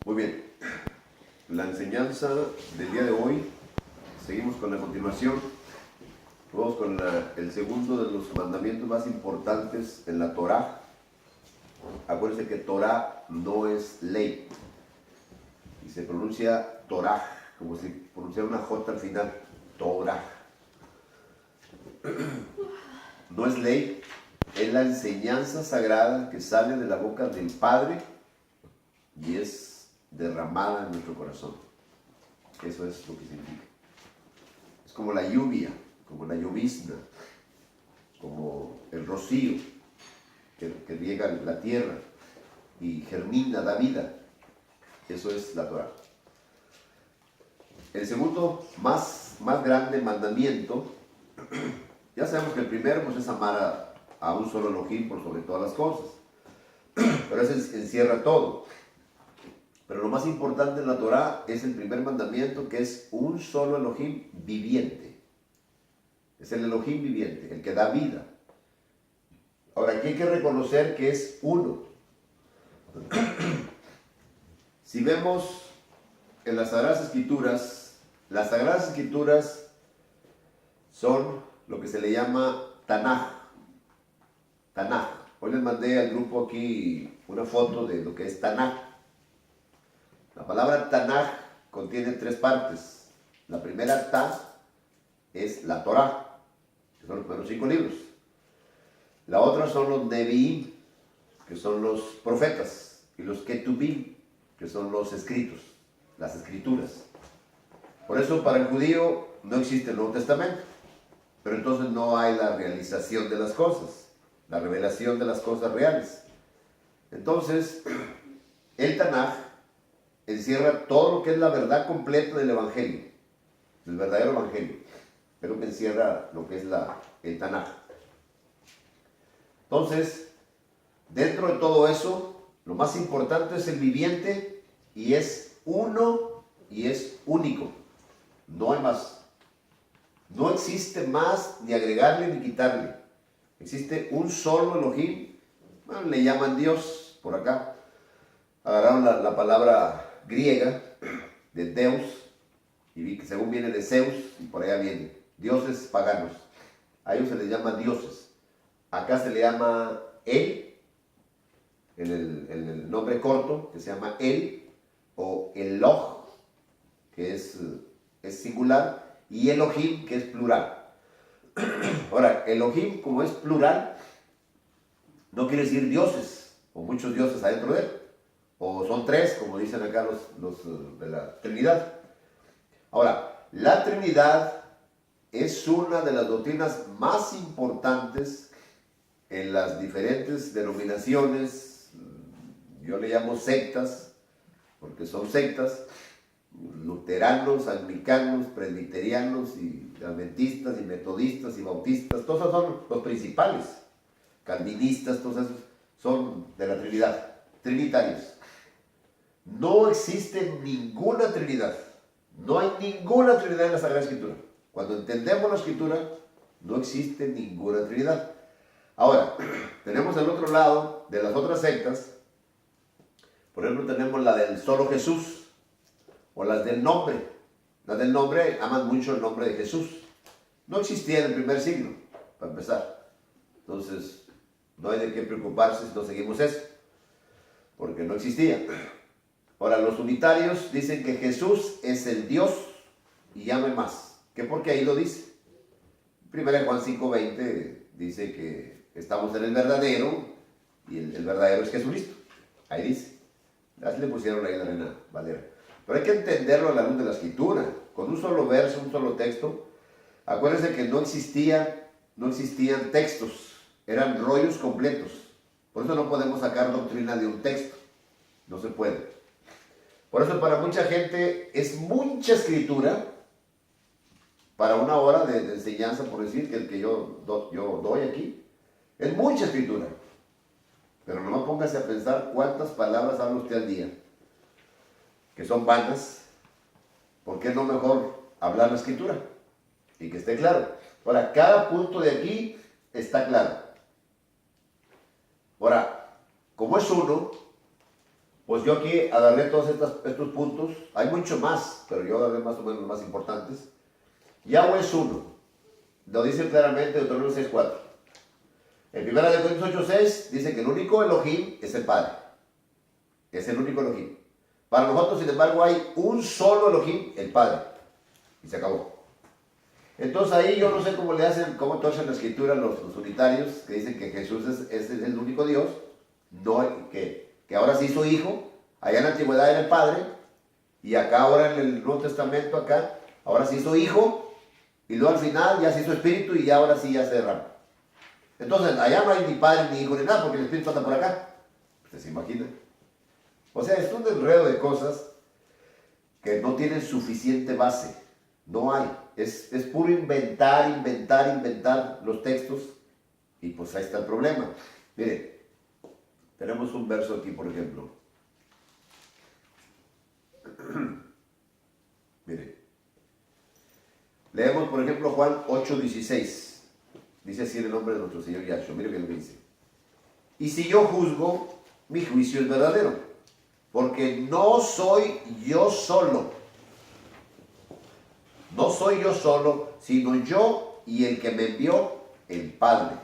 Muy bien, la enseñanza del día de hoy, seguimos con la continuación, vamos con el segundo de los mandamientos más importantes en la Torá. Acuérdense que Torá no es ley, y se pronuncia Torá, como si pronunciara una J al final, Torá. No es ley, es la enseñanza sagrada que sale de la boca del Padre y es derramada en nuestro corazón. Eso es lo que significa. Es como la lluvia, como la llovizna, como el rocío que riega la tierra y germina, da vida. Eso es la Torah. El segundo más grande mandamiento, ya sabemos que el primero pues, es amar a un solo Elohim por sobre todas las cosas, pero eso encierra todo. Pero lo más importante en la Torah es el primer mandamiento, que es un solo Elohim viviente. Es el Elohim viviente, el que da vida. Ahora, aquí hay que reconocer que es uno. Si vemos en las Sagradas Escrituras son lo que se le llama Tanaj. Tanaj. Hoy les mandé al grupo aquí una foto de lo que es Tanaj. La palabra Tanaj contiene tres partes. La primera Ta es la Torah, que son los primeros 5 libros. La otra son los Nevi'im, que son los profetas, y los Ketubim, que son los escritos, las escrituras. Por eso para el judío no existe el Nuevo Testamento, pero entonces no hay la realización de las cosas, la revelación de las cosas reales. Entonces, el Tanaj encierra todo lo que es la verdad completa del Evangelio, del verdadero Evangelio, pero que encierra lo que es el Tanaj. Entonces, dentro de todo eso, lo más importante es el viviente y es uno y es único. No hay más. No existe más ni agregarle ni quitarle. Existe un solo Elohim. Bueno, le llaman Dios por acá. Agarraron la palabra griega de Deus y vi que según viene de Zeus y por allá viene. Dioses paganos. A ellos se les llama dioses. Acá se le llama El, en el nombre corto, que se llama El, o Eloh, que es singular, y Elohim, que es plural. Ahora, Elohim, como es plural, no quiere decir dioses, o muchos dioses adentro de él, o son tres, como dicen acá los de la Trinidad. Ahora, la Trinidad es una de las doctrinas más importantes en las diferentes denominaciones. Yo le llamo sectas, porque son sectas, luteranos, anglicanos, presbiterianos, y adventistas, y metodistas, y bautistas, todos esos son los principales, calvinistas, todos esos son de la Trinidad, trinitarios. No existe ninguna Trinidad, no hay ninguna Trinidad en la Sagrada Escritura. Cuando entendemos la Escritura, no existe ninguna Trinidad. Ahora, tenemos al otro lado de las otras sectas, por ejemplo, tenemos la del solo Jesús, o las del nombre. Las del nombre aman mucho el nombre de Jesús. No existía en el primer siglo, para empezar. Entonces, no hay de qué preocuparse si no seguimos eso, porque no existía. Ahora, los unitarios dicen que Jesús es el Dios y llame más. ¿Qué? Porque ahí lo dice. Primera Juan 5:20 dice que estamos en el verdadero y el verdadero es Jesucristo. Ahí dice. Así le pusieron ahí la Reina Valera. Pero hay que entenderlo a la luz de la Escritura. Con un solo verso, un solo texto. Acuérdense que no existían textos. Eran rollos completos. Por eso no podemos sacar doctrina de un texto. No se puede. Por eso para mucha gente es mucha escritura para una hora de enseñanza, por decir, que el que yo doy aquí. Es mucha escritura. Pero no me póngase a pensar cuántas palabras habla usted al día, que son vanas. ¿Por qué no mejor hablar la Escritura? Y que esté claro. Ahora, cada punto de aquí está claro. Ahora, como es uno, Pues yo aquí agarré todos estos puntos. Hay mucho más, pero yo agarré más o menos los más importantes. Yahweh es uno. Lo dice claramente Deuteronomio 6:4. En 1 Corintios 8:6 dice que el único Elohim es el Padre. Es el único Elohim. Para nosotros, sin embargo, hay un solo Elohim, el Padre. Y se acabó. Entonces ahí yo no sé cómo le hacen, cómo torcen la escritura los unitarios, que dicen que Jesús es el único Dios, no, que ahora se hizo hijo, allá en la antigüedad era el Padre, y acá ahora en el Nuevo Testamento, acá, ahora se hizo hijo, y luego al final ya se hizo espíritu, y ahora sí ya se derrama. Entonces allá no hay ni Padre ni hijo ni nada, porque el espíritu anda por acá. ¿Usted se imagina? O sea, es un enredo de cosas que no tienen suficiente base. No hay. Es puro inventar los textos. Y pues ahí está el problema. Miren, tenemos un verso aquí, por ejemplo. Miren. Leemos, por ejemplo, Juan 8:16. Dice así en el nombre de nuestro Señor Yahshua. Miren lo que dice. Y si yo juzgo, mi juicio es verdadero. Porque no soy yo solo. No soy yo solo, sino yo y el que me envió, el Padre.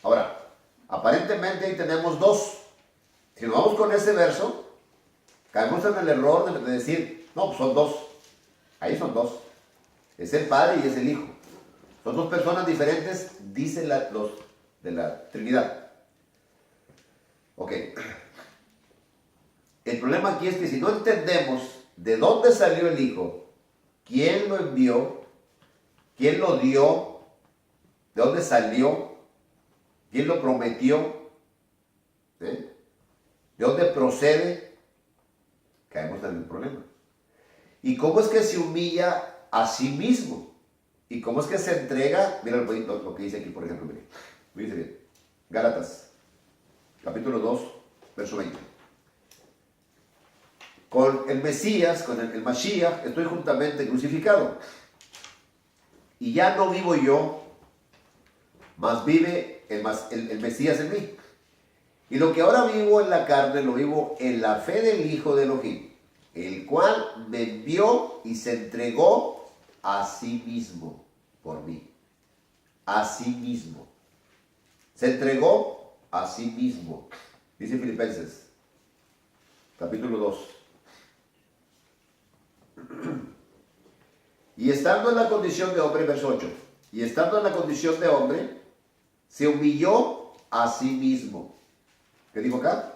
Ahora, aparentemente ahí tenemos dos. Si nos vamos con ese verso, caemos en el error de decir, no, pues son dos. Ahí son dos. Es el Padre y es el Hijo. Son dos personas diferentes, dicen los de la Trinidad. Ok. El problema aquí es que si no entendemos de dónde salió el Hijo, quién lo envió, quién lo dio, de dónde salió, quién lo prometió, ¿sí?, de dónde procede, caemos en el problema. ¿Y cómo es que se humilla a sí mismo? ¿Y cómo es que se entrega? Mira lo que dice aquí, por ejemplo, mire. Dice bien. Gálatas, capítulo 2, verso 20. Con el Mesías, con el Mashiach, estoy juntamente crucificado. Y ya no vivo yo, mas vive el Mesías en mí. Y lo que ahora vivo en la carne, lo vivo en la fe del Hijo de Elohim, el cual me envió y se entregó a sí mismo por mí. A sí mismo. Se entregó a sí mismo. Dice Filipenses, capítulo 2. Y estando en la condición de hombre, verso 8, y estando en la condición de hombre, se humilló a sí mismo. ¿Qué dijo acá?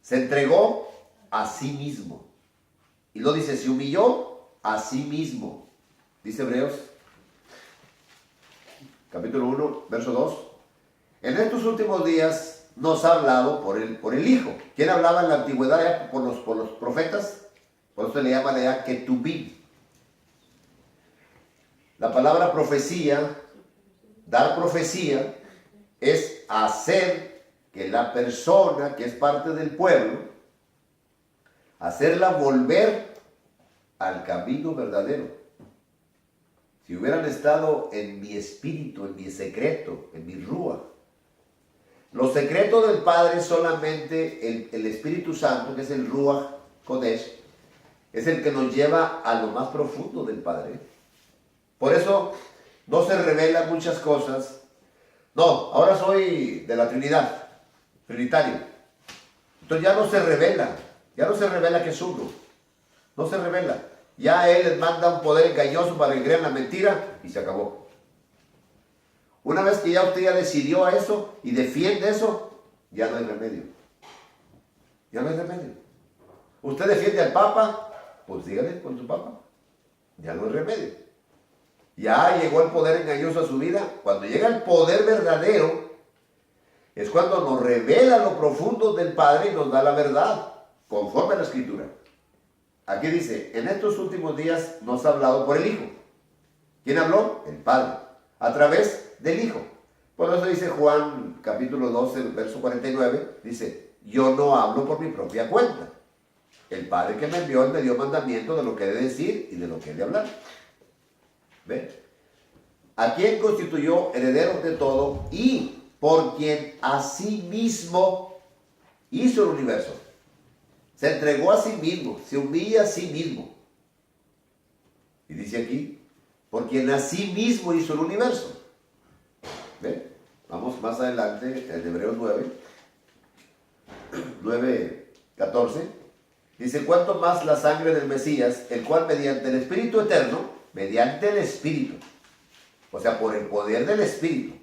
Se entregó a sí mismo. Y lo dice, se humilló a sí mismo. Dice Hebreos, capítulo 1, verso 2. En estos últimos días nos ha hablado por el Hijo. ¿Quién hablaba en la antigüedad por los profetas? Por eso se le llama la Ketubim. La palabra profecía, dar profecía, es hacer que la persona que es parte del pueblo, hacerla volver al camino verdadero. Si hubieran estado en mi espíritu, en mi secreto, en mi rúa. Los secretos del Padre solamente el Espíritu Santo, que es el Ruach Kodesh, es el que nos lleva a lo más profundo del Padre. Por eso no se revelan muchas cosas. No, ahora soy de la Trinidad, trinitario. Entonces ya no se revela que es uno. No se revela. Ya Él les manda un poder engañoso para que crean la mentira y se acabó. Una vez que ya usted ya decidió a eso y defiende eso, ya no hay remedio. Ya no hay remedio. Usted defiende al Papa, pues dígale con su Papa. Ya no hay remedio. Ya llegó el poder engañoso a su vida. Cuando llega el poder verdadero, es cuando nos revela lo profundo del Padre y nos da la verdad, conforme a la Escritura. Aquí dice, en estos últimos días nos ha hablado por el Hijo. ¿Quién habló? El Padre. A través del Hijo. Por eso dice Juan capítulo 12, verso 49, dice, yo no hablo por mi propia cuenta. El Padre que me envió me dio mandamiento de lo que he de decir y de lo que he de hablar. ¿Ven? A quien constituyó herederos de todo y por quien asimismo hizo el universo. Se entregó a sí mismo, se humilla a sí mismo. Y dice aquí, por quien a sí mismo hizo el universo. ¿Ven? Vamos más adelante, en Hebreos 9:14. Dice, cuánto más la sangre del Mesías, el cual mediante el Espíritu eterno, mediante el Espíritu, o sea, por el poder del Espíritu,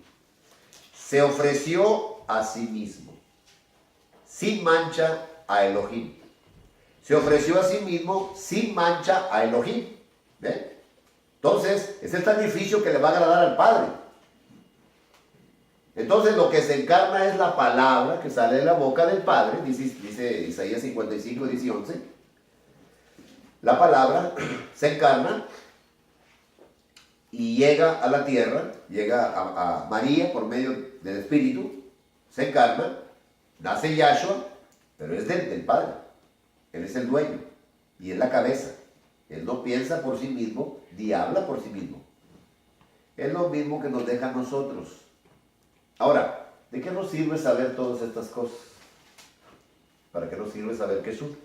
se ofreció a sí mismo, sin mancha a Elohim. Se ofreció a sí mismo sin mancha a Elohim. ¿Ven? Entonces, es el sacrificio que le va a agradar al Padre. Entonces, lo que se encarna es la palabra que sale de la boca del Padre, dice Isaías 55, 10 y 11. La palabra se encarna y llega a la tierra, llega a María por medio del Espíritu, se encarna, nace Yahshua, pero es del Padre. Él es el dueño y es la cabeza. Él no piensa por sí mismo, ni habla por sí mismo. Es lo mismo que nos deja a nosotros. Ahora, ¿de qué nos sirve saber todas estas cosas? ¿Para qué nos sirve saber qué son?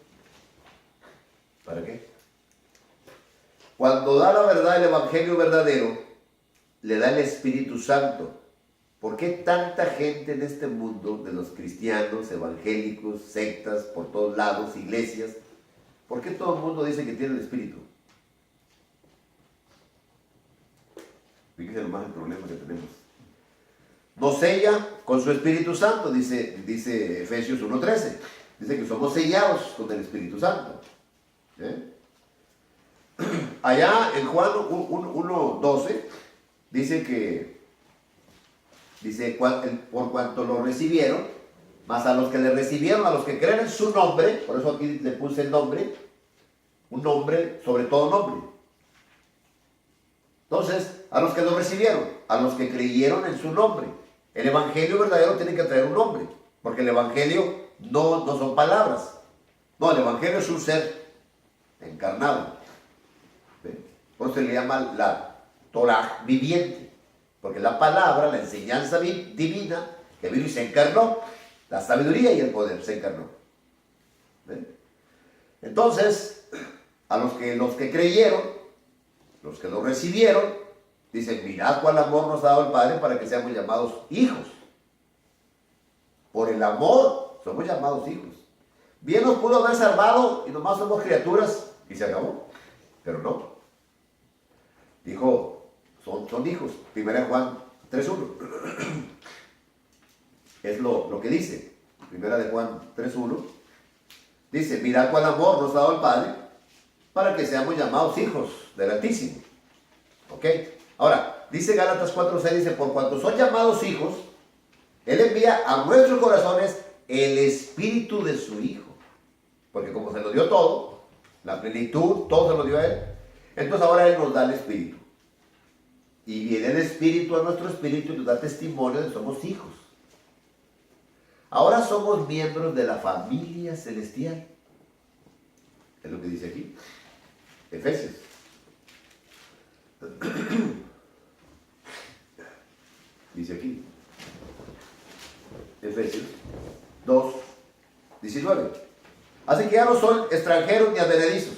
¿Para qué? Cuando da la verdad, el evangelio verdadero, le da el Espíritu Santo. ¿Por qué tanta gente en este mundo, de los cristianos, evangélicos, sectas, por todos lados, iglesias, por qué todo el mundo dice que tiene el Espíritu? Fíjense nomás el problema que tenemos. Nos sella con su Espíritu Santo, dice Efesios 1:13. Dice que somos sellados con el Espíritu Santo. Allá en Juan 1:12 dice por cuanto lo recibieron, mas a los que le recibieron, a los que creen en su nombre, por eso aquí le puse el nombre, un nombre sobre todo nombre. Entonces, a los que lo recibieron, a los que creyeron en su nombre. El evangelio verdadero tiene que traer un nombre, porque el evangelio no son palabras. No, el evangelio es un ser encarnado. ¿Ven? Por eso se le llama la Torah viviente, porque la palabra, la enseñanza divina, que vino y se encarnó, la sabiduría y el poder se encarnó. ¿Ven? Entonces, a los que creyeron, los que lo recibieron, dicen, mirad cuál amor nos ha dado el Padre para que seamos llamados hijos. Por el amor somos llamados hijos. Bien nos pudo haber salvado y nomás somos criaturas y se acabó. Pero no. Dijo, son hijos. 1 Juan 3:1. Es lo que dice. 1 Juan 3:1. Dice, mirad cuál amor nos ha dado el Padre para que seamos llamados hijos del Altísimo. ¿Ok? Ahora, dice Gálatas 4:6, dice, por cuanto son llamados hijos, Él envía a nuestros corazones el Espíritu de su Hijo. Porque como se lo dio todo, la plenitud, todo se lo dio a Él, entonces ahora Él nos da el Espíritu. Y viene el Espíritu a nuestro espíritu y nos da testimonio de que somos hijos. Ahora somos miembros de la familia celestial. Es lo que dice aquí. Efesios. Dice aquí. Efesios 2:19. Así que ya no son extranjeros ni advenedizos,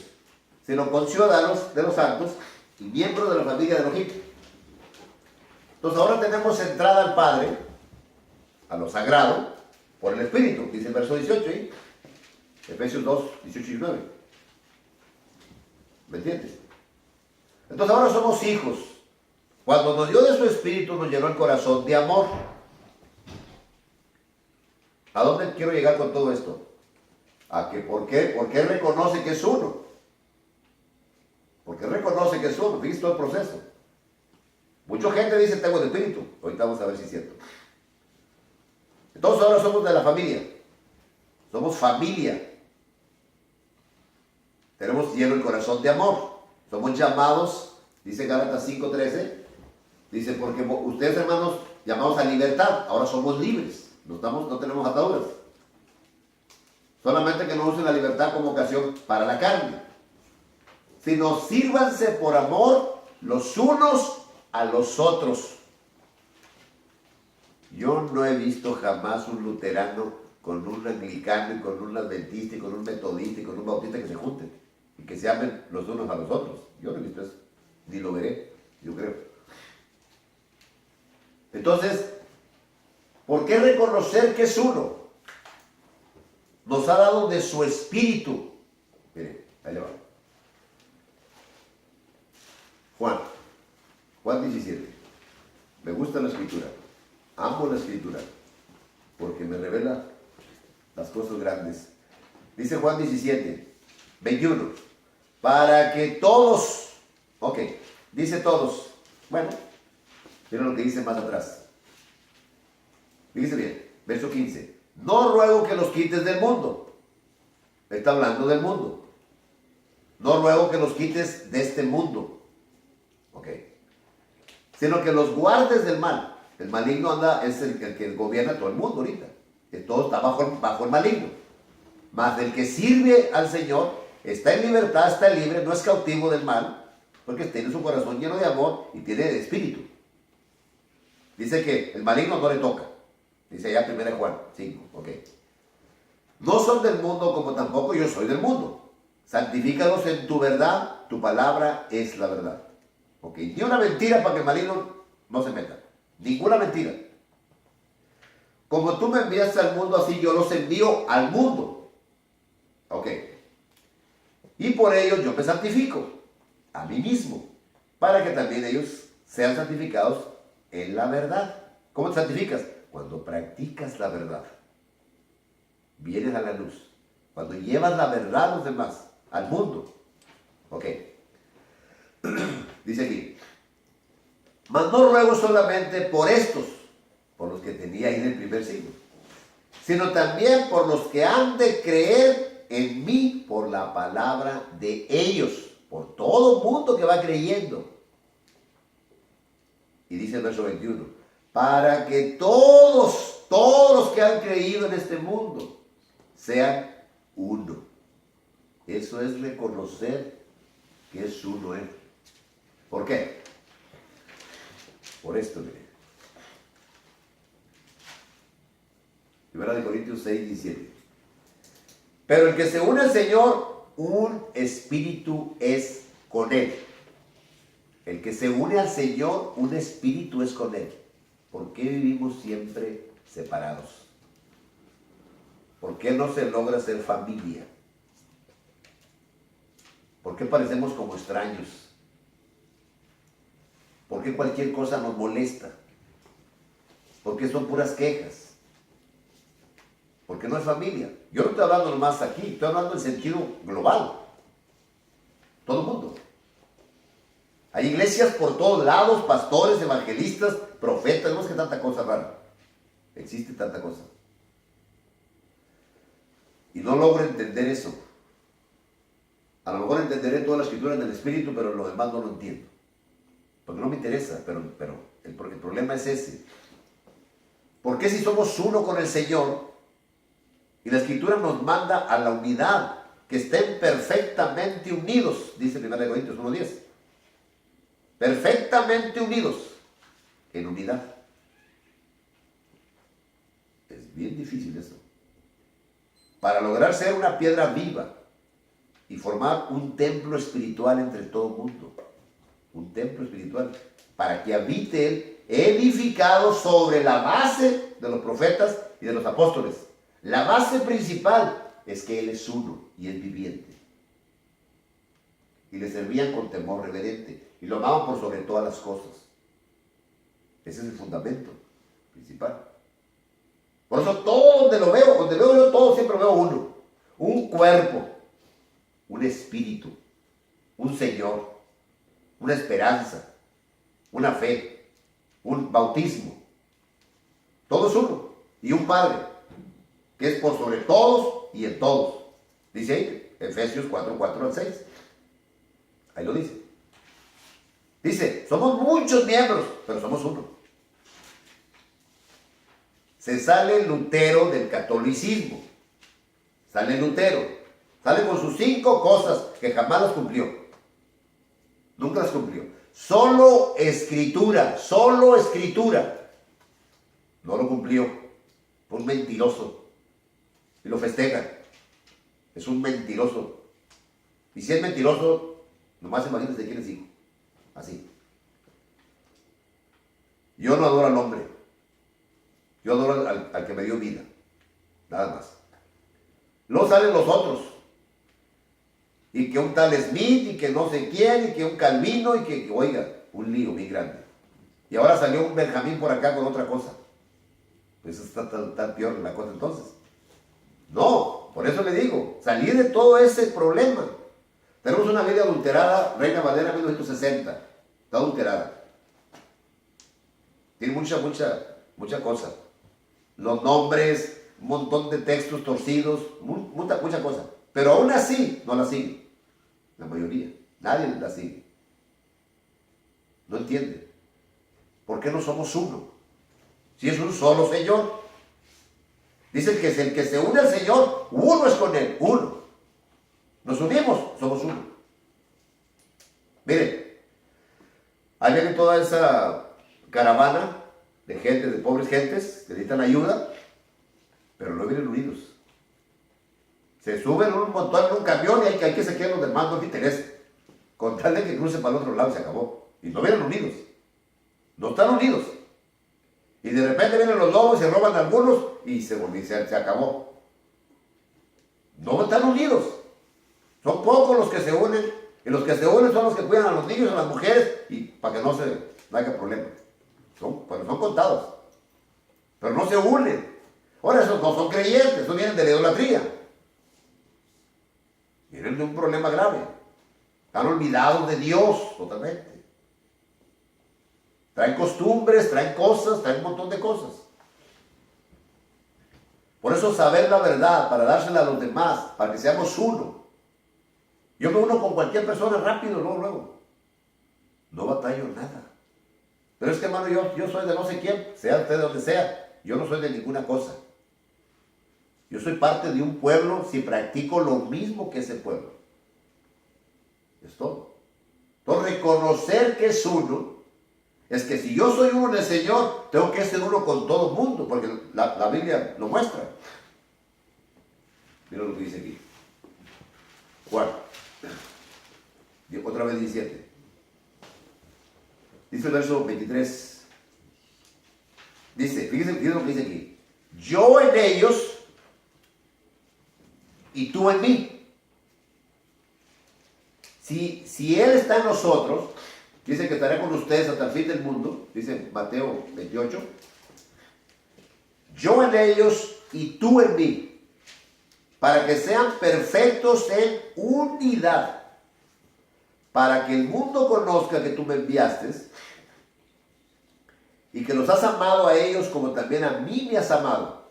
sino conciudadanos de los santos y miembros de la familia de Elohim. Entonces ahora tenemos entrada al Padre, a lo sagrado, por el Espíritu, dice el verso 18, ¿eh? Efesios 2:18-19. ¿Me entiendes? Entonces ahora somos hijos. Cuando nos dio de su Espíritu, nos llenó el corazón de amor. ¿A dónde quiero llegar con todo esto? A que ¿por qué reconoce que es uno? Porque reconoce que es uno. Fíjate todo el proceso. Mucha gente dice tengo el Espíritu. Ahorita vamos a ver si es cierto. Entonces ahora somos de la familia. Somos familia. Tenemos lleno el corazón de amor. Somos llamados, dice Gálatas 5:13, dice, porque ustedes hermanos, llamados a libertad, ahora somos libres. No tenemos ataduras. Solamente que no usen la libertad como ocasión para la carne, sino sírvanse por amor los unos a los otros. Yo no he visto jamás un luterano con un anglicano y con un adventista y con un metodista y con un bautista que se junten y que se amen los unos a los otros. Yo no he visto eso, ni lo veré, yo creo. Entonces, ¿por qué reconocer que es uno? Nos ha dado de su espíritu. Mire, ahí le va. Juan 17. Me gusta la escritura. Amo la escritura. Porque me revela las cosas grandes. Dice Juan 17, 21. Para que todos, ok, dice todos. Bueno, miren lo que dice más atrás. Fíjense bien, verso 15. No ruego que los quites del mundo. Está hablando del mundo. No ruego que los quites de este mundo. Ok. Sino que los guardes del mal. El maligno anda, es el que gobierna todo el mundo ahorita. Que todo está bajo el maligno. Mas el que sirve al Señor está en libertad, está libre, no es cautivo del mal, porque tiene su corazón lleno de amor y tiene de espíritu. Dice que el maligno no le toca. Dice allá 1 Juan 5, ok. No son del mundo como tampoco yo soy del mundo. Santifícalos en tu verdad, tu palabra es la verdad. Ok, ni una mentira para que el maligno no se meta. Ninguna mentira. Como tú me enviaste al mundo, así yo los envío al mundo. Ok. Y por ello yo me santifico a mí mismo, para que también ellos sean santificados en la verdad. ¿Cómo te santificas? Cuando practicas la verdad. Vienes a la luz. Cuando llevas la verdad a los demás, al mundo. Ok. Dice aquí. Mas no ruego solamente por estos, por los que tenía ahí en el primer siglo, sino también por los que han de creer en mí por la palabra de ellos, por todo el mundo que va creyendo. Y dice el verso 21, para que todos los que han creído en este mundo sean uno. Eso es reconocer que es uno Él. ¿Por qué? Por esto, mire. 1 Corintios 6, 17. Pero el que se une al Señor, un espíritu es con Él. El que se une al Señor, un espíritu es con Él. ¿Por qué vivimos siempre separados? ¿Por qué no se logra ser familia? ¿Por qué parecemos como extraños? ¿Por qué cualquier cosa nos molesta? ¿Por qué son puras quejas? Porque no es familia. Yo no estoy hablando nomás aquí, estoy hablando en sentido global. Todo el mundo. Hay iglesias por todos lados, pastores, evangelistas, profetas, no es que tanta cosa rara. Existe tanta cosa. Y no logro entender eso. A lo mejor entenderé toda la escritura en el Espíritu, pero lo demás no lo entiendo. Porque no me interesa, pero el problema es ese. ¿Por qué si somos uno con el Señor y la Escritura nos manda a la unidad, que estén perfectamente unidos, dice 1 Corintios 1:10? Perfectamente unidos en unidad. Es bien difícil eso. Para lograr ser una piedra viva y formar un templo espiritual entre todo el mundo. Un templo espiritual, para que habite Él, edificado sobre la base de los profetas y de los apóstoles. La base principal es que Él es uno y es viviente. Y le servían con temor reverente y lo amaban por sobre todas las cosas. Ese es el fundamento principal. Por eso todo donde veo yo todo, siempre veo uno. Un cuerpo, un espíritu, un Señor, una esperanza, una fe, un bautismo. Todo es uno. Y un Padre, que es por sobre todos y en todos. Dice ahí, Efesios 4, 6. Ahí lo dice. Dice, somos muchos miembros, pero somos uno. Se sale Lutero del catolicismo. Sale Lutero. Sale con sus 5 cosas que jamás las cumplió. Nunca las cumplió. Solo escritura. No lo cumplió. Fue un mentiroso. y lo festejan. Es un mentiroso. Y si es mentiroso, nomás imagínense de quién es hijo. Así. Yo no adoro al hombre. Yo adoro al que me dio vida. Nada más. Luego salen los otros. Y que un tal Smith, y que no sé quién, y que un Calvino, y que oiga, un lío muy grande. Y ahora salió un Benjamín por acá con otra cosa. Pues está tan peor la cosa entonces. No, por eso le digo, salir de todo ese problema. Tenemos una Biblia adulterada, Reina Valera 1960. Está adulterada. Tiene mucha cosa. Los nombres, un montón de textos torcidos, mucha cosa. Pero aún así no la sigue. La mayoría. Nadie la sigue. No entiende. ¿Por qué no somos uno? Si es un solo Señor. Dice que es el que se une al Señor, uno es con Él, uno. Nos unimos, somos uno. Miren, ahí viene toda esa caravana de gente, de pobres gentes que necesitan ayuda, pero no vienen unidos. Se suben un montón en un camión y hay que sacar los demás, no te interesa. Con tal de que cruce para el otro lado y se acabó. Y no vienen unidos. No están unidos. Y de repente vienen los lobos y se roban algunos y se acabó. No están unidos. Son pocos los que se unen. Y los que se unen son los que cuidan a los niños, a las mujeres, y para que no haya problema. Son contados. Pero no se unen. Ahora esos no son creyentes, esos vienen de la idolatría. Vienen de un problema grave. Están olvidados de Dios totalmente. Traen costumbres, traen cosas, traen un montón de cosas. Por eso saber la verdad, para dársela a los demás, para que seamos uno. Yo me uno con cualquier persona rápido, luego. No batallo nada. Pero es que, hermano, yo soy de no sé quién, sea usted de donde sea, yo no soy de ninguna cosa. Yo soy parte de un pueblo si practico lo mismo que ese pueblo. Es todo. Entonces, reconocer que es uno, es que si yo soy uno del Señor, tengo que ser uno con todo el mundo, porque la Biblia lo muestra. Mira lo que dice aquí. Juan. Otra vez 17. Dice el verso 23. Dice, fíjense lo que dice aquí. Yo en ellos y tú en mí. Si Él está en nosotros, dice que estará con ustedes hasta el fin del mundo, dice Mateo 28. Yo en ellos y tú en mí, para que sean perfectos en unidad, para que el mundo conozca que tú me enviaste y que los has amado a ellos como también a mí me has amado.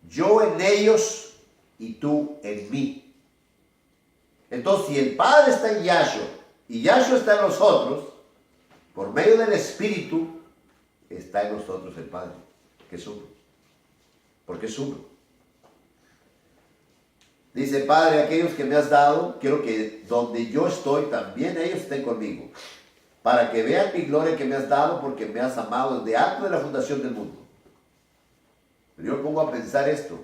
Yo en ellos y tú en mí. Entonces, si el Padre está en Yahshua y Yahshua está en nosotros, por medio del Espíritu, está en nosotros el Padre, que es uno. Porque es uno. Dice, Padre, aquellos que me has dado, quiero que donde yo estoy, también ellos estén conmigo, para que vean mi gloria que me has dado, porque me has amado desde antes de la fundación del mundo. Pero yo me pongo a pensar esto.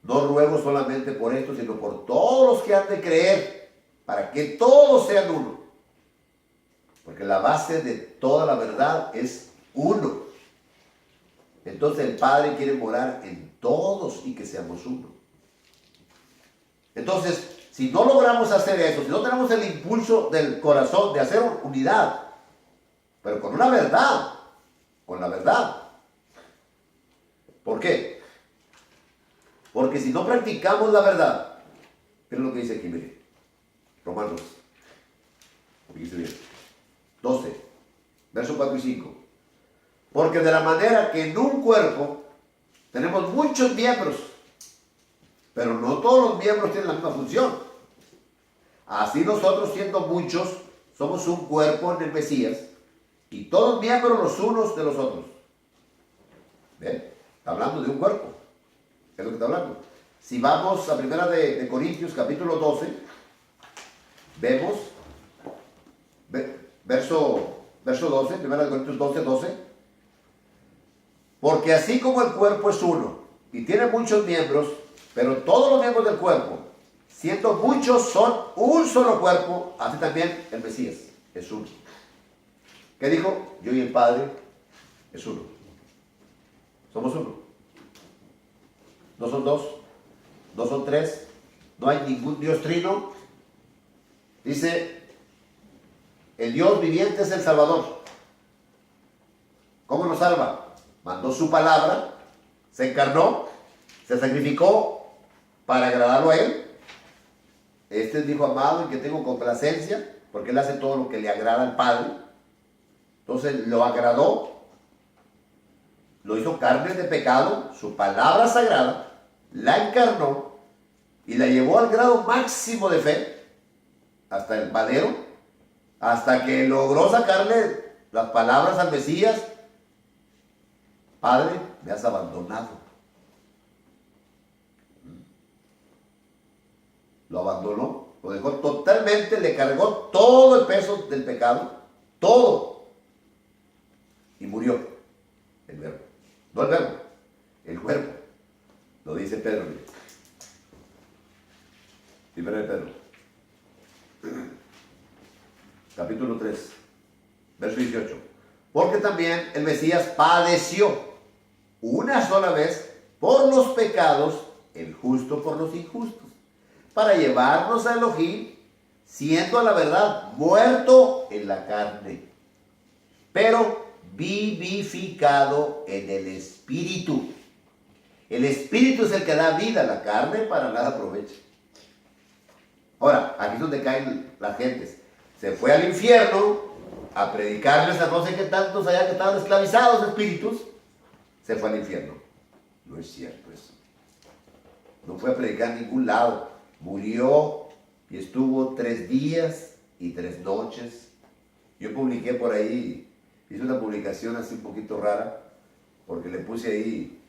No ruego solamente por esto, sino por todos los que han de creer, para que todos sean uno. Porque la base de toda la verdad es uno. Entonces el Padre quiere morar en todos y que seamos uno. Entonces, si no logramos hacer eso, si no tenemos el impulso del corazón de hacer unidad, pero con una verdad, con la verdad. ¿Por qué? Porque si no practicamos la verdad, ¿qué es lo que dice aquí? Mire, Romanos, dice bien, 12, versos 4 y 5. Porque de la manera que en un cuerpo tenemos muchos miembros, pero no todos los miembros tienen la misma función. Así nosotros, siendo muchos, somos un cuerpo en el Mesías, y todos miembros los unos de los otros. ¿Ven? Está hablando de un cuerpo. Es lo que está hablando. Si vamos a primera de Corintios, capítulo 12, vemos, verso 12, primera de Corintios 12. Porque así como el cuerpo es uno, y tiene muchos miembros, pero todos los miembros del cuerpo, siendo muchos, son un solo cuerpo, así también el Mesías es uno. ¿Qué dijo? Yo y el Padre es uno. Somos uno. No son dos, no son tres, no hay ningún Dios trino. Dice, el Dios viviente es el Salvador. ¿Cómo nos salva? Mandó su palabra, se encarnó, se sacrificó para agradarlo a Él. Este es mi Hijo amado en que tengo complacencia, porque Él hace todo lo que le agrada al Padre. Entonces lo agradó, lo hizo carne de pecado, su palabra sagrada, la encarnó y la llevó al grado máximo de fe, hasta el madero, hasta que logró sacarle las palabras al Mesías. Padre, me has abandonado. Lo abandonó, lo dejó totalmente, le cargó todo el peso del pecado, todo. Y murió el verbo. No el verbo, el cuerpo. Lo dice Pedro. Primero de Pedro. Capítulo 3, verso 18. Porque también el Mesías padeció una sola vez por los pecados, el justo por los injustos, para llevarnos a Elohim, siendo a la verdad muerto en la carne, pero vivificado en el Espíritu. El Espíritu es el que da vida a la carne, para nada aprovecha. Ahora, aquí es donde caen las gentes. Se fue al infierno a predicarles a no sé qué tantos allá que estaban esclavizados espíritus. Se fue al infierno. No es cierto eso. No fue a predicar en ningún lado. Murió y estuvo 3 días y 3 noches. Yo publiqué por ahí, hice una publicación así un poquito rara, porque le puse ahí,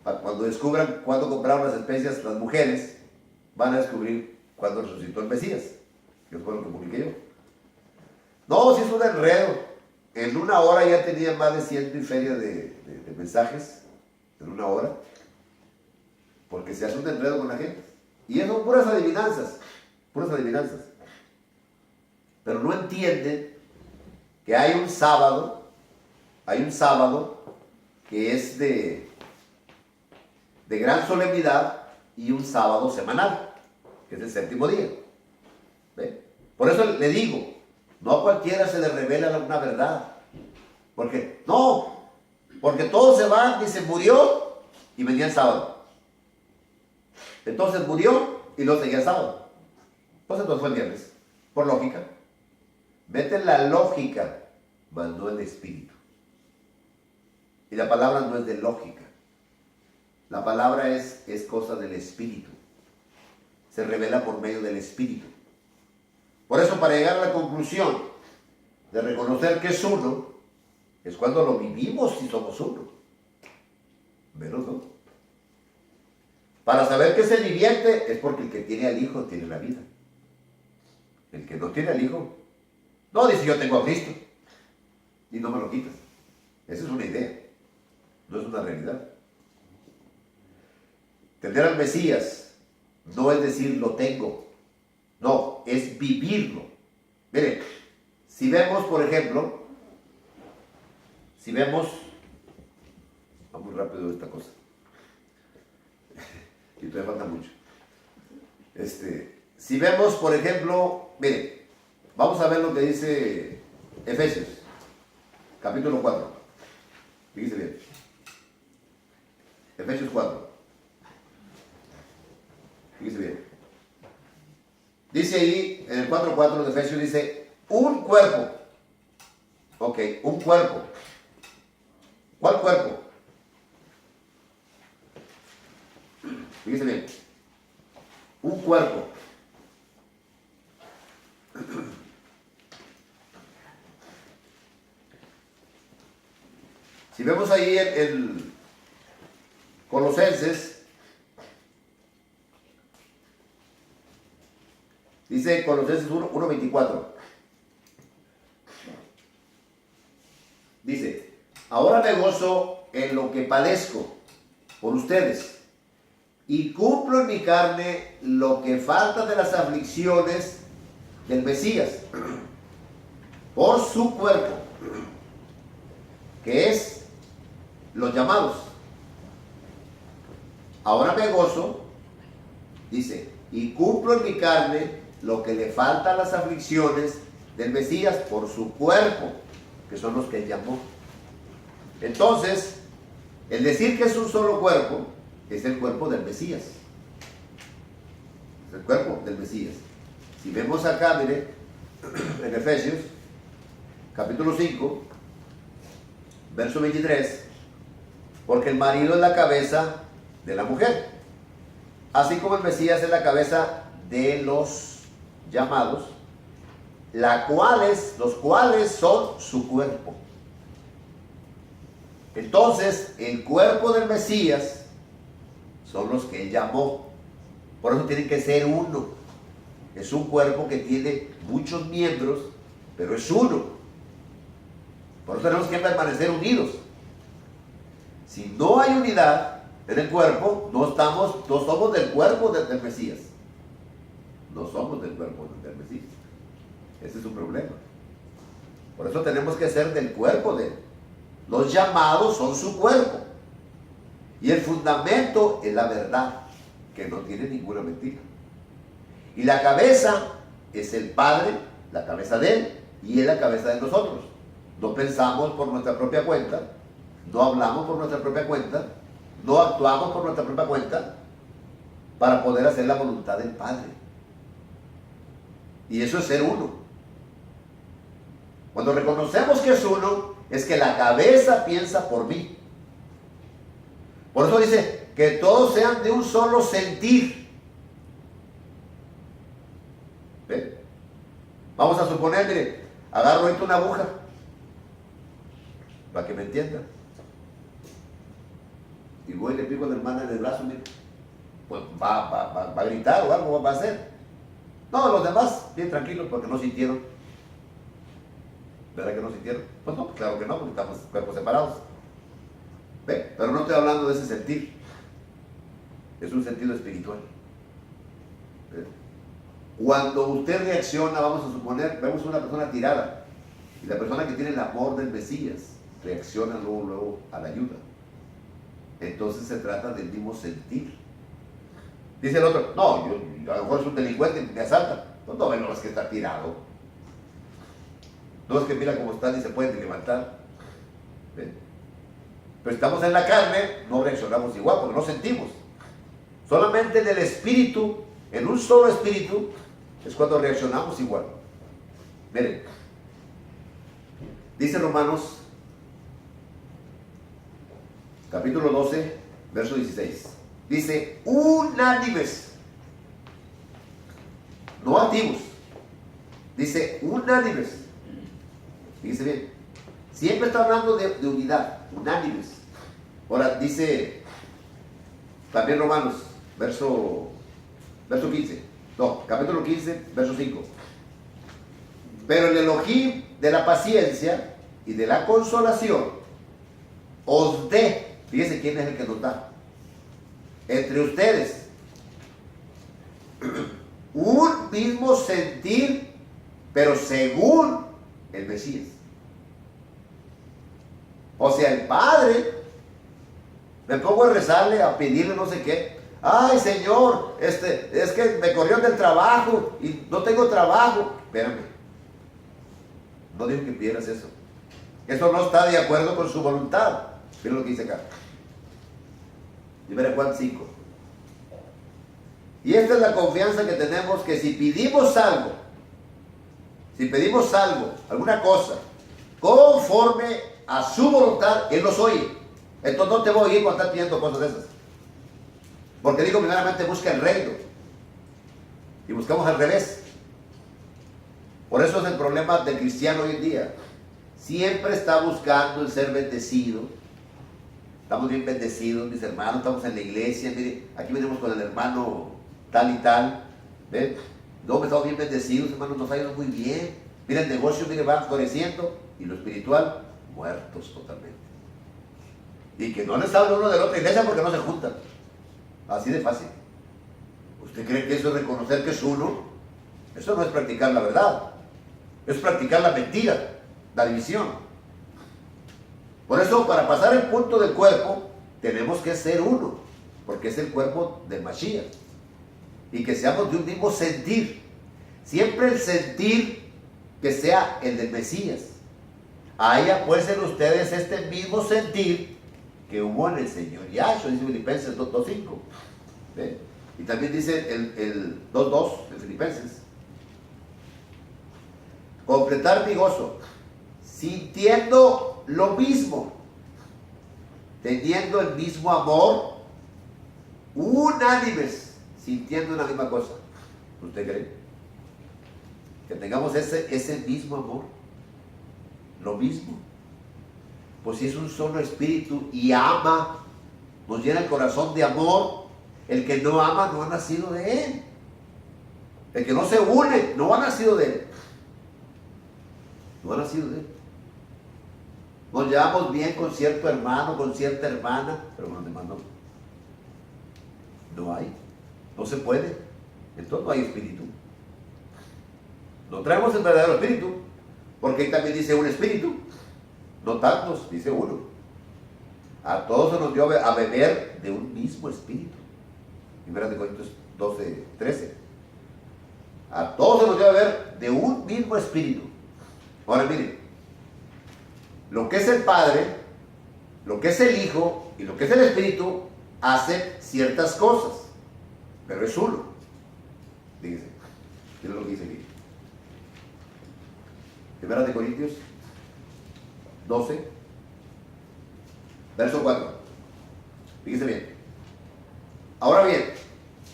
cuando descubran cuándo compraron las especias las mujeres, van a descubrir cuándo resucitó el Mesías. Que fue lo que publiqué yo. No, si es un enredo. En 1 hora ya tenía más de 100 y feria de mensajes. En 1 hora. Porque se hace un enredo con la gente. Y eso son puras adivinanzas. Puras adivinanzas. Pero no entienden que hay un sábado. Hay un sábado que es de gran solemnidad, y un sábado semanal, que es el 7º día. ¿Ve? Por eso le digo, no a cualquiera se le revela una verdad. Porque todos se van, dice, murió y venía el sábado. Entonces murió y luego seguía el sábado. Pues entonces fue el viernes. Por lógica. Vete en la lógica, mas no en el espíritu. Y la palabra no es de lógica. La palabra es cosa del espíritu. Se revela por medio del espíritu. Por eso, para llegar a la conclusión de reconocer que es uno, es cuando lo vivimos y somos uno. Menos no. Para saber que es el viviente es porque el que tiene al Hijo tiene la vida. El que no tiene al Hijo, no dice yo tengo a Cristo y no me lo quitas. Esa es una idea, no es una realidad. Tener al Mesías no es decir lo tengo, no, es vivirlo. Miren, si vemos, por ejemplo, va muy rápido esta cosa, y todavía falta mucho. Si vemos, por ejemplo, miren, vamos a ver lo que dice Efesios, capítulo 4. Fíjense bien. Efesios 4. Fíjense bien. Dice ahí, en el 4:4 de Efesios, dice, un cuerpo. Ok, un cuerpo. ¿Cuál cuerpo? Fíjense bien. Un cuerpo. Si vemos ahí el Colosenses, dice Colosenses 1:24. Dice, ahora me gozo en lo que padezco. por ustedes, y cumplo en mi carne lo que falta de las aflicciones del Mesías, por su cuerpo, que es los llamados. Ahora me gozo, dice, y cumplo en mi carne lo que le falta a las aflicciones del Mesías por su cuerpo, que son los que él llamó. Entonces, el decir que es un solo cuerpo, es el cuerpo del Mesías. Es el cuerpo del Mesías. Si vemos acá, mire, en Efesios, capítulo 5, verso 23, porque el marido es la cabeza de la mujer, así como el Mesías es la cabeza de los llamados, los cuales son su cuerpo. Entonces, el cuerpo del Mesías son los que él llamó. Por eso tienen que ser uno. Es un cuerpo que tiene muchos miembros, pero es uno. Por eso tenemos que permanecer unidos. Si no hay unidad en el cuerpo, no somos del cuerpo del Mesías. No somos del cuerpo del Mesías. Ese es un problema. Por eso tenemos que ser del cuerpo de él. Los llamados son su cuerpo. Y el fundamento es la verdad, que no tiene ninguna mentira. Y la cabeza es el Padre, la cabeza de él, y él la cabeza de nosotros. No pensamos por nuestra propia cuenta, no hablamos por nuestra propia cuenta, no actuamos por nuestra propia cuenta, para poder hacer la voluntad del Padre. Y eso es ser uno. Cuando reconocemos que es uno, es que la cabeza piensa por mí. Por eso dice que todos sean de un solo sentir. ¿Ven? Vamos a suponer, mire, agarro ahorita una aguja, para que me entiendan, y voy y le pico a la hermana en el brazo, mire, pues va a gritar o algo va a hacer. No, los demás, bien tranquilos, porque no sintieron. ¿Verdad que no sintieron? Pues no, claro que no, porque estamos cuerpos separados. ¿Ve? Pero no estoy hablando de ese sentir. Es un sentido espiritual. ¿Ve? Cuando usted reacciona, vamos a suponer, vemos una persona tirada, y la persona que tiene el amor del Mesías reacciona luego a la ayuda. Entonces se trata del mismo sentir. Dice el otro, no, a lo mejor es un delincuente y me asalta. Pues no, no es que está tirado. No es que mira cómo están y se pueden levantar. ¿Ven? Pero estamos en la carne, no reaccionamos igual porque no sentimos. Solamente en el espíritu, en un solo espíritu, es cuando reaccionamos igual. Miren, dice Romanos, capítulo 12, verso 16. Dice, unánimes, no activos. Dice, unánimes. Fíjense bien, siempre está hablando de unidad, unánimes. Ahora dice también Romanos, verso 15, no, capítulo 15, verso 5. Pero el Elohim de la paciencia y de la consolación os dé, fíjense quién es el que nos da, entre ustedes, un mismo sentir, pero según el Mesías. O sea, el Padre, me pongo a rezarle, a pedirle no sé qué. Ay, Señor, es que me corrió del trabajo y no tengo trabajo. Espérame, no digo que pidieras eso. Eso no está de acuerdo con su voluntad. Miren lo que dice acá. Primera Juan 5. Y esta es la confianza que tenemos, que si pedimos algo, alguna cosa, conforme a su voluntad, Él nos oye. Entonces no te voy a oír cuando estás pidiendo cosas de esas. Porque digo, primeramente busca el reino. Y buscamos al revés. Por eso es el problema del cristiano hoy en día. Siempre está buscando el ser bendecido. Estamos bien bendecidos, mis hermanos, estamos en la iglesia. Mire, aquí venimos con el hermano tal y tal. ¿Ven? No, estamos bien bendecidos, hermanos, nos ha ido muy bien. Mira, el negocio, mire, va floreciendo. Y lo espiritual, muertos totalmente. Y que no les hable uno de la otra iglesia porque no se juntan. Así de fácil. ¿Usted cree que eso es reconocer que es uno? Eso no es practicar la verdad. Es practicar la mentira, la división. Por eso, para pasar el punto del cuerpo, tenemos que ser uno, porque es el cuerpo del Mashiach. Y que seamos de un mismo sentir. Siempre el sentir que sea el del Mesías. Haya pues en ustedes este mismo sentir que hubo en el Señor Yahshua, dice Filipenses 2.5. Y también dice el 2.2 de Filipenses. Completar mi gozo, sintiendo lo mismo, teniendo el mismo amor, unánimes, sintiendo una misma cosa. ¿Usted cree? Que tengamos ese mismo amor, lo mismo. Pues si es un solo espíritu y ama, nos llena el corazón de amor. El que no ama no ha nacido de él. El que no se une no ha nacido de él. No ha nacido de él. Nos llevamos bien con cierto hermano, con cierta hermana, pero con los demás no. No hay. No se puede. Entonces no hay espíritu. No traemos el verdadero espíritu, porque ahí también dice un espíritu. No tantos, dice uno. A todos se nos dio a beber de un mismo espíritu. 1 Corintios 12:13. A todos se nos dio a beber de un mismo espíritu. Ahora miren, lo que es el Padre, lo que es el Hijo y lo que es el Espíritu hacen ciertas cosas, pero es uno. Fíjense, miren lo que dice aquí. 1 Corintios 12, verso 4. Fíjense bien. Ahora bien,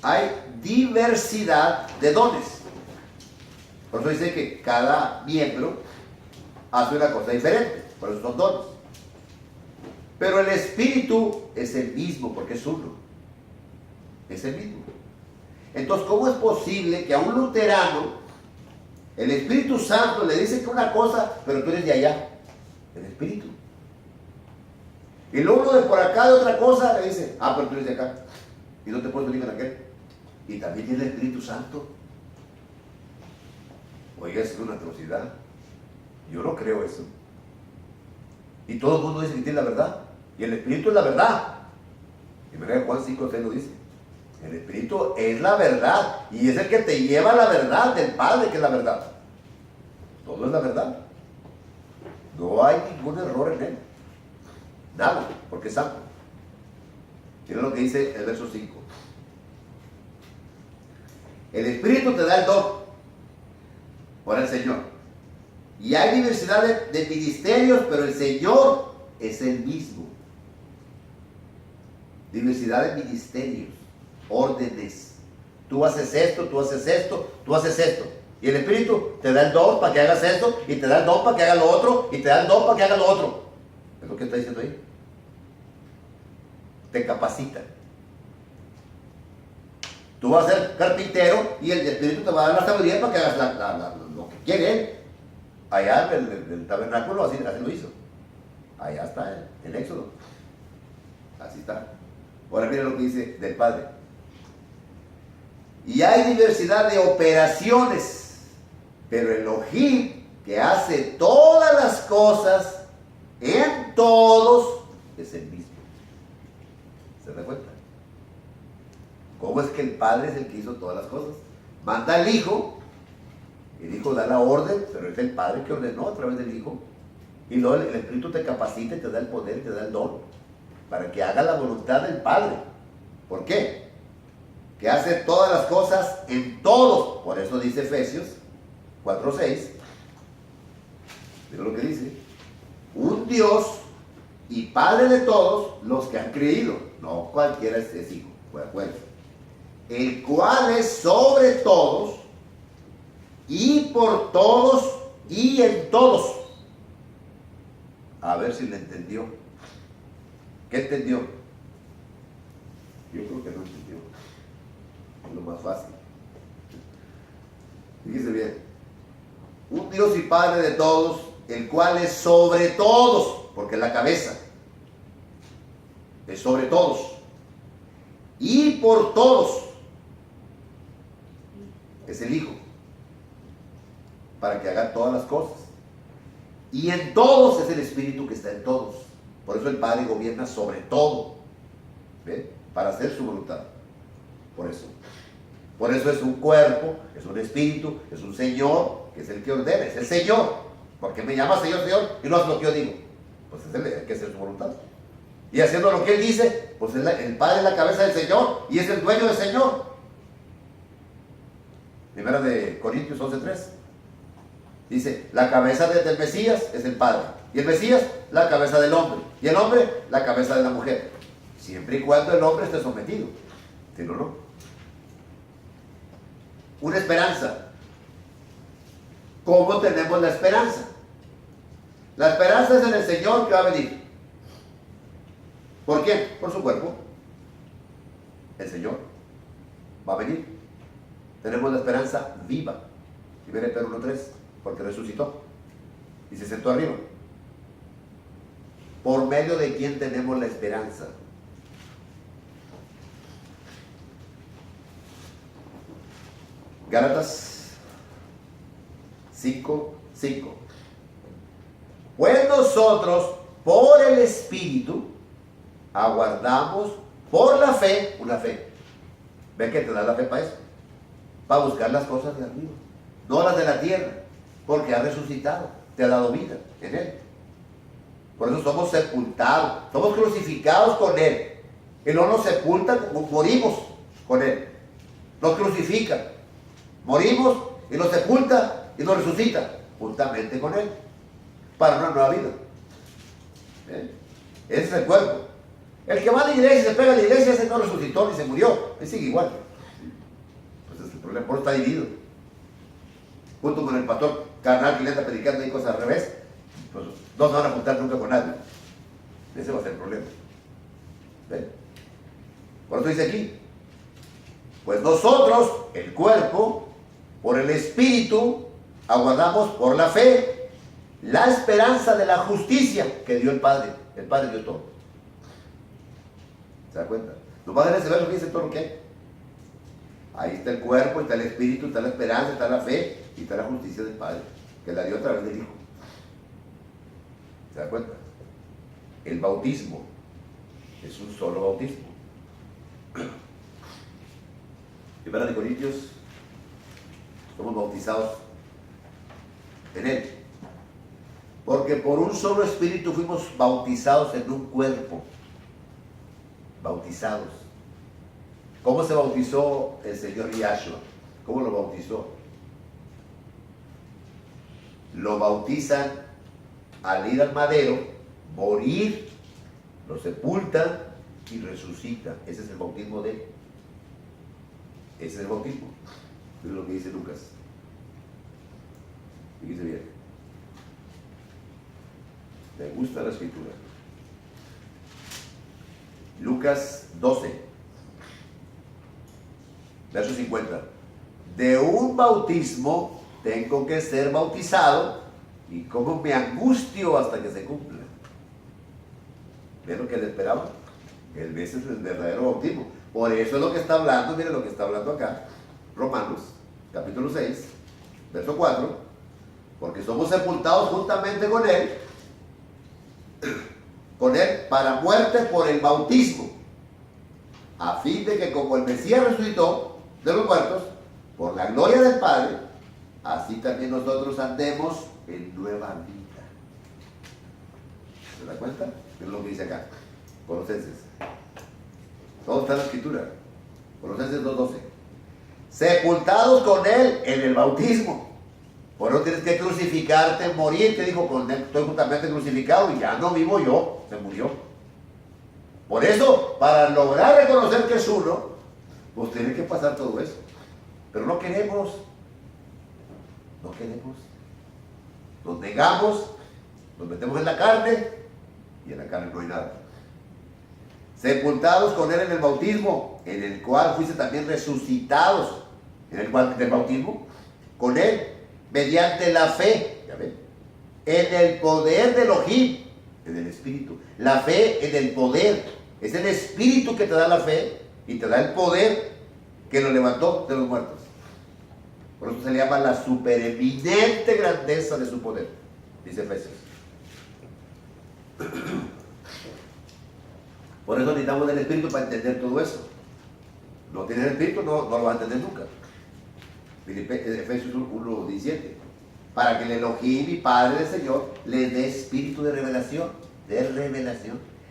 hay diversidad de dones. Por eso dice que cada miembro hace una cosa diferente. Por eso son dones. Pero el Espíritu es el mismo, porque es uno. Es el mismo. Entonces, ¿cómo es posible que a un luterano el Espíritu Santo le dice que una cosa, pero tú eres de allá? El Espíritu. Y luego uno de por acá de otra cosa le dice, pero tú eres de acá. Y no te puedes venir con aquel. Y también tiene el Espíritu Santo. Oiga, es una atrocidad. Yo no creo eso. Y todo el mundo dice que tiene la verdad. Y el Espíritu es la verdad. Y mira, Juan 5:6 lo dice. El Espíritu es la verdad. Y es el que te lleva a la verdad del Padre, que es la verdad. Todo es la verdad. No hay ningún error en él. Nada, porque es santo. Mira lo que dice el verso 5. El Espíritu te da el don por el Señor. Y hay diversidad de ministerios, pero el Señor es el mismo. Diversidad de ministerios, órdenes. Tú haces esto, tú haces esto, tú haces esto. Y el Espíritu te da el don para que hagas esto, y te da el don para que hagas lo otro, y te da el don para que hagas lo otro. Es lo que está diciendo ahí. Te capacita. Tú vas a ser carpintero y el Espíritu te va a dar la sabiduría para que hagas lo que quiere él. Allá en el tabernáculo así lo hizo. Allá está el Éxodo. Así está. Ahora mira lo que dice del Padre. Y hay diversidad de operaciones, pero Elohim, que hace todas las cosas en todos, es el mismo. ¿Se da cuenta? ¿Cómo es que el Padre es el que hizo todas las cosas? Manda al Hijo, el Hijo da la orden, pero es el Padre que ordenó a través del Hijo. Y luego el Espíritu te capacita y te da el poder, te da el don, para que haga la voluntad del Padre. ¿Por qué? Que hace todas las cosas en todos. Por eso dice Efesios 4:6. Mira lo que dice. Un Dios y Padre de todos los que han creído. No cualquiera es hijo, pues acuérdense. El cual es sobre todos y por todos y en todos. A ver si le entendió. ¿Qué entendió? Yo creo que no entendió. Es lo más fácil. Fíjese bien. Un Dios y Padre de todos, el cual es sobre todos, porque es la cabeza. es sobre todos y por todos. Es el Hijo, para que haga todas las cosas. Y en todos es el Espíritu que está en todos. Por eso el Padre gobierna sobre todo. ¿Ve? Para hacer su voluntad. Por eso. Por eso es un cuerpo, es un espíritu, es un Señor, que es el que ordena, es el Señor. Porque me llama Señor, Señor, y no hace lo que yo digo. Pues es el que hace su voluntad. Y haciendo lo que Él dice, pues el Padre es la cabeza del Señor y es el dueño del Señor. Primera de Corintios 11:3. Dice, la cabeza del Mesías es el Padre. Y el Mesías, la cabeza del hombre. Y el hombre, la cabeza de la mujer. Siempre y cuando el hombre esté sometido. ¿Sí o no? Una esperanza. ¿Cómo tenemos la esperanza? La esperanza es en el Señor que va a venir. ¿Por quién? Por su cuerpo. El Señor va a venir. Tenemos la esperanza viva. Y viene Pedro 1:3, porque resucitó y se sentó arriba. ¿Por medio de quién tenemos la esperanza? Gálatas 5:5. Pues nosotros, por el Espíritu, aguardamos por la fe, una fe. ¿Ven que te da la fe para eso? Para buscar las cosas de arriba, no las de la tierra, porque ha resucitado, te ha dado vida en Él. Por eso somos sepultados, somos crucificados con Él. Y no nos sepultan, morimos con Él. Nos crucifican, morimos y nos sepulta y nos resucita juntamente con Él para una nueva vida. Ese es el cuerpo. El que va a la iglesia y se pega a la iglesia, ese no resucitó ni se murió, él sigue igual. Pues es el problema, por eso está dividido. Junto con el pastor carnal que le anda predicando y cosas al revés, pues no se van a juntar nunca con nadie. Ese va a ser el problema. ¿Ven? Por eso dice aquí, pues nosotros, el cuerpo, por el Espíritu, aguardamos por la fe la esperanza de la justicia que dio el Padre. El Padre dio todo. ¿Se da cuenta? Los padres se ven lo que dice todo lo que hay. Ahí está el cuerpo, está el Espíritu, está la esperanza, está la fe y está la justicia del Padre, que la dio a través del Hijo. ¿Se da cuenta? El bautismo es un solo bautismo. Primera de Corintios, somos bautizados en Él. Porque por un solo Espíritu fuimos bautizados en un cuerpo. Bautizados. ¿Cómo se bautizó el Señor Yahshua? ¿Cómo lo bautizó? Lo bautizan al ir al madero, morir, lo sepultan y resucita. Ese es el bautismo de Él. Ese es el bautismo. Es lo que dice Lucas. Y dice bien. Me gusta la escritura. Lucas 12, verso 50. De un bautismo tengo que ser bautizado y cómo me angustio hasta que se cumpla. ¿Ven lo que le esperaba? Ese es el verdadero bautismo. Por eso es lo que está hablando, miren lo que está hablando acá. Romanos, capítulo 6, verso 4. Porque somos sepultados juntamente con Él para muerte por el bautismo, a fin de que como el Mesías resucitó de los muertos, por la gloria del Padre, así también nosotros andemos en nueva vida. ¿Se da cuenta? Es lo que dice acá, Colosenses. Todo está en la escritura. Colosenses 2:12. Sepultados con Él en el bautismo. Por eso tienes que crucificarte, morir. Te dijo, con Él estoy juntamente crucificado y ya no vivo yo, se murió. Por eso, para lograr reconocer que es uno, pues tiene que pasar todo eso. Pero no queremos. No queremos. Nos negamos, nos metemos en la carne y en la carne no hay nada. Sepultados con Él en el bautismo, en el cual fuiste también resucitados. En el cual del bautismo, con Él, mediante la fe, ¿ya ven? En el poder de Elohim, en el Espíritu. La fe en el poder Es el Espíritu que te da la fe y te da el poder que lo levantó de los muertos. Por eso se le llama la supereminente grandeza de su poder, dice Efesios. Por eso necesitamos del Espíritu para entender todo eso. No tienes el Espíritu, no lo vas a entender nunca. Efesios 1:17. Para que el Elohim y Padre del Señor le dé espíritu de revelación,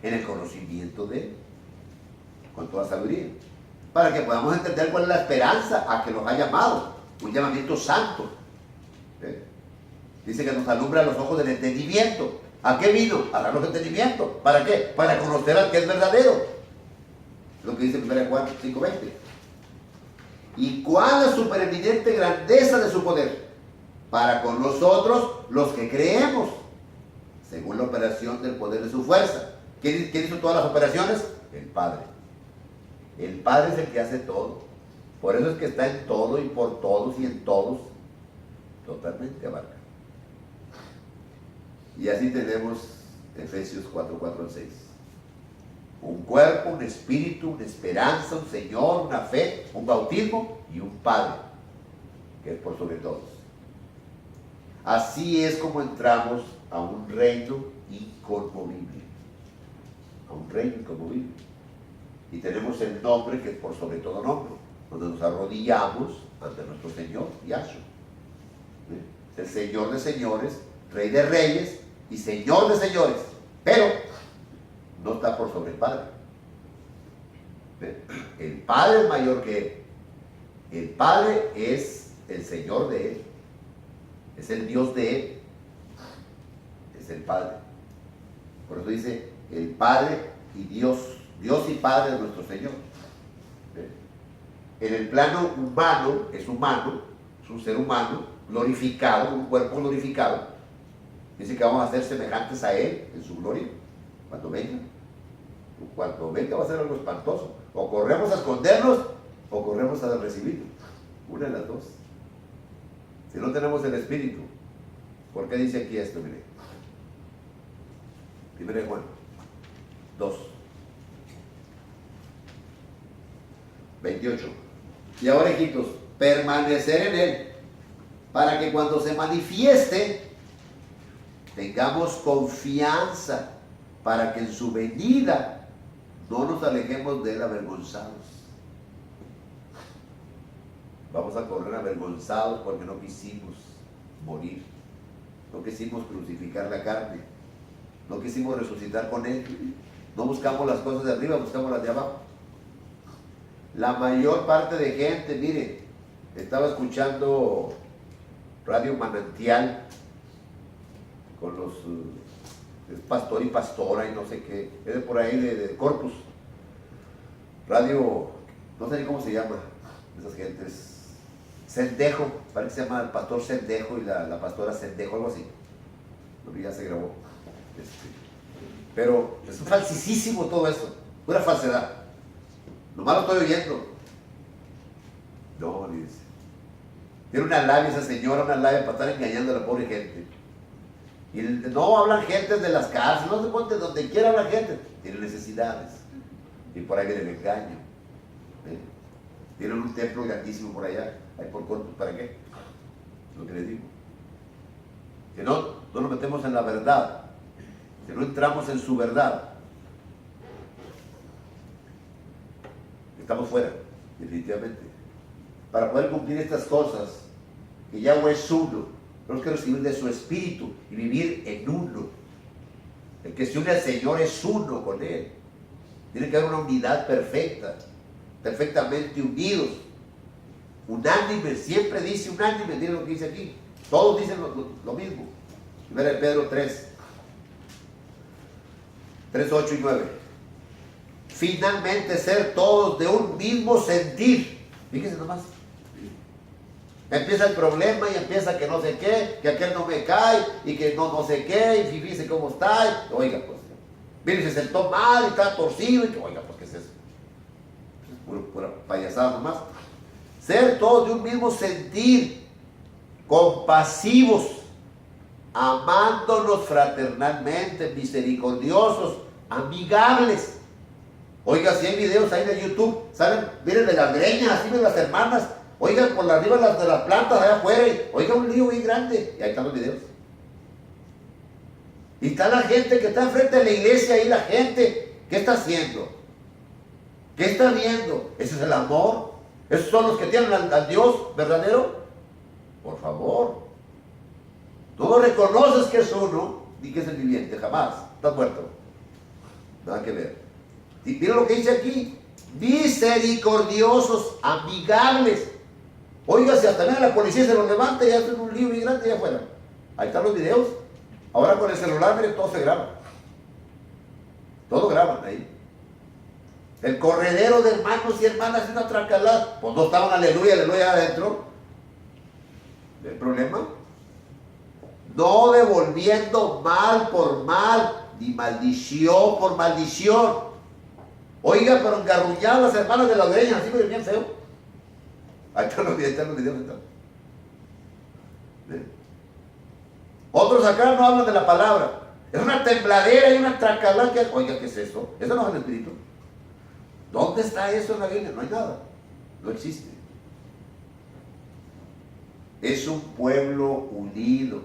en el conocimiento de Él, con toda sabiduría. Para que podamos entender cuál es la esperanza a que nos ha llamado, un llamamiento santo. Dice que nos alumbra los ojos del entendimiento. ¿A qué vino? A darnos entendimiento. ¿Para qué? Para conocer al que es verdadero. Lo que dice 1 Juan 5:20. ¿Y cuál es la supereminente grandeza de su poder? Para con nosotros los que creemos, según la operación del poder de su fuerza. ¿Quién hizo todas las operaciones? El Padre. El Padre es el que hace todo. Por eso es que está en todo y por todos y en todos. Totalmente abarca. Y así tenemos Efesios 4:4-6. Un cuerpo, un espíritu, una esperanza, un Señor, una fe, un bautismo y un Padre, que es por sobre todos. Así es como entramos a un reino inconmovible. A un reino inconmovible. Y tenemos el nombre que es por sobre todo nombre, donde nos arrodillamos ante nuestro Señor Yahshua. Es el Señor de señores, Rey de reyes y Señor de señores. Pero no está por sobre el Padre. El Padre es mayor que Él. El Padre es el Señor de Él. Es el Dios de Él. Es el Padre. Por eso dice el Padre y Dios. Dios y Padre de nuestro Señor. En el plano humano, es un ser humano glorificado, un cuerpo glorificado. Dice que vamos a ser semejantes a Él en su gloria cuando venga. Cuando venga va a ser algo espantoso. O corremos a escondernos o corremos a recibirlo. Una de las dos. Si no tenemos el Espíritu, ¿por qué dice aquí esto? Mire. 1 Juan 2:28. Y ahora, hijitos, permanecer en Él, para que cuando se manifieste, tengamos confianza, para que en su venida no nos alejemos de Él avergonzados. Vamos a correr avergonzados porque no quisimos morir, no quisimos crucificar la carne, no quisimos resucitar con Él, no buscamos las cosas de arriba, buscamos las de abajo. La mayor parte de gente, mire, estaba escuchando Radio Manantial con los pastor y pastora y no sé qué, es de por ahí de Corpus, radio, no sé ni cómo se llama, esas gentes, Sendejo, parece que se llama el pastor Sendejo y la pastora Sendejo, algo así, porque ya se grabó. Pero es falsísimo todo eso, pura falsedad. Nomás lo estoy oyendo. No, dice. Tiene una labia esa señora, una labia para estar engañando a la pobre gente. Y no hablan gente de las cárceles, no se cuente donde quiera hablar gente. Tienen necesidades. Y por ahí viene el engaño. Tienen un templo grandísimo por allá, ahí por Corpus, ¿para qué? Es lo que les digo. Que no nos metemos en la verdad, que no entramos en su verdad, estamos fuera, definitivamente. Para poder cumplir estas cosas, que Yahweh es uno, tenemos que recibir de su espíritu y vivir en uno. El que se une al Señor es uno con Él. Tiene que haber una unidad perfecta, perfectamente unidos, unánime, siempre dice unánime, miren lo que dice aquí, todos dicen lo mismo. Primera Pedro 3:8 y 9. Finalmente ser todos de un mismo sentir. Fíjense nomás. Empieza el problema y empieza que no sé qué, que aquel no me cae y que no sé qué, y fíjese cómo está. Oiga, pues, mire, se sentó mal y está torcido y que, oiga, pues, ¿qué es eso? Pura payasada nomás. Ser todos de un mismo sentir, compasivos, amándonos fraternalmente, misericordiosos, amigables. Oiga, si hay videos ahí de YouTube, salen, miren de las greñas, así de las hermanas, oigan, por arriba de las plantas allá afuera, y, oiga, un lío bien grande, y ahí están los videos. Y está la gente que está enfrente de la iglesia, ahí la gente, ¿qué está haciendo? ¿Qué está viendo? ¿Ese es el amor? ¿Esos son los que tienen al Dios verdadero? Por favor. No reconoces que es uno, ni que es el viviente, jamás. Estás muerto. Nada que ver. Y mira lo que dice aquí. Misericordiosos, amigables. Oiga, si hasta la policía se los levanta y hacen un lío muy grande allá afuera. Ahí están los videos. Ahora con el celular, mire, todo se graba. Todo graban ahí. El corredero de hermanos y hermanas es una tracalada. Pues no estaban aleluya, aleluya adentro. ¿El problema? No devolviendo mal por mal, ni maldición por maldición. Oiga, pero engarruñadas las hermanas de las greñas, así bien feo. Ahí están los videos, están. Otros acá no hablan de la palabra. Es una tembladera y una tracalada que... Oiga, ¿qué es eso? Eso no es el Espíritu. ¿Dónde está eso en la Biblia? No hay nada. No existe. Es un pueblo unido,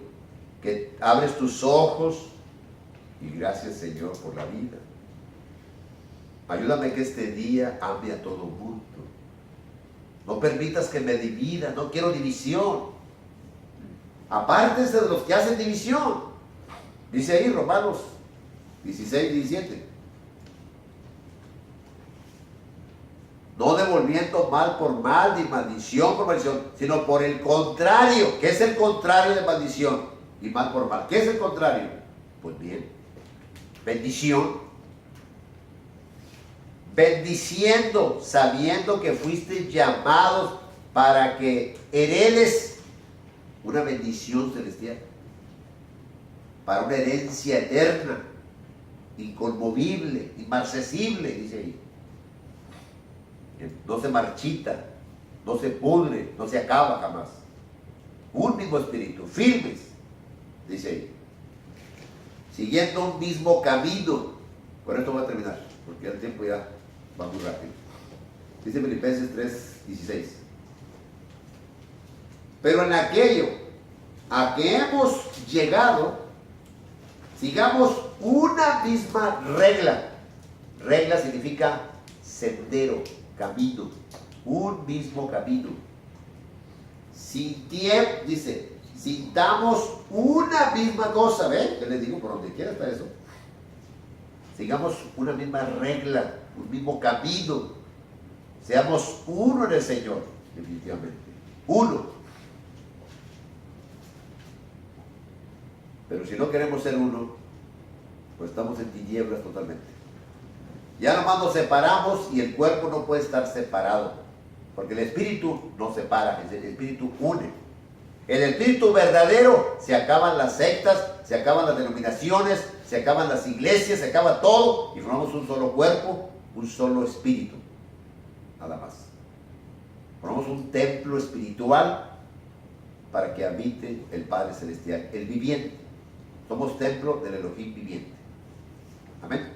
que abres tus ojos y gracias, Señor, por la vida. Ayúdame que este día ame a todo mundo. No permitas que me divida, no quiero división. Apártense de los que hacen división. Dice ahí Romanos 16, 17. No devolviendo mal por mal, ni maldición por maldición, sino por el contrario. ¿Qué es el contrario de maldición y mal por mal? ¿Qué es el contrario? Pues bien, bendición. Bendiciendo, sabiendo que fuiste llamados para que heredes una bendición celestial, para una herencia eterna, inconmovible, inmarcesible, dice ahí. No se marchita, no se pudre, no se acaba jamás. Un mismo espíritu, firmes, dice ahí. Siguiendo un mismo camino. Con esto voy a terminar, porque el tiempo ya va muy rápido. Dice Filipenses 3:16. Pero en aquello a que hemos llegado, sigamos una misma regla. Regla significa sendero, camino, un mismo camino. Dice, sintamos una misma cosa, ¿ven? Yo les digo, por donde quiera está eso. Sigamos una misma regla, un mismo camino. Seamos uno en el Señor, definitivamente. Uno. Pero si no queremos ser uno, pues estamos en tinieblas totalmente. Ya nomás nos separamos y el cuerpo no puede estar separado, porque el Espíritu no separa, el Espíritu une. El Espíritu verdadero, se acaban las sectas, se acaban las denominaciones, se acaban las iglesias, se acaba todo y formamos un solo cuerpo, un solo espíritu, nada más. Formamos un templo espiritual para que habite el Padre Celestial, el viviente. Somos templo del Elohim viviente. Amén.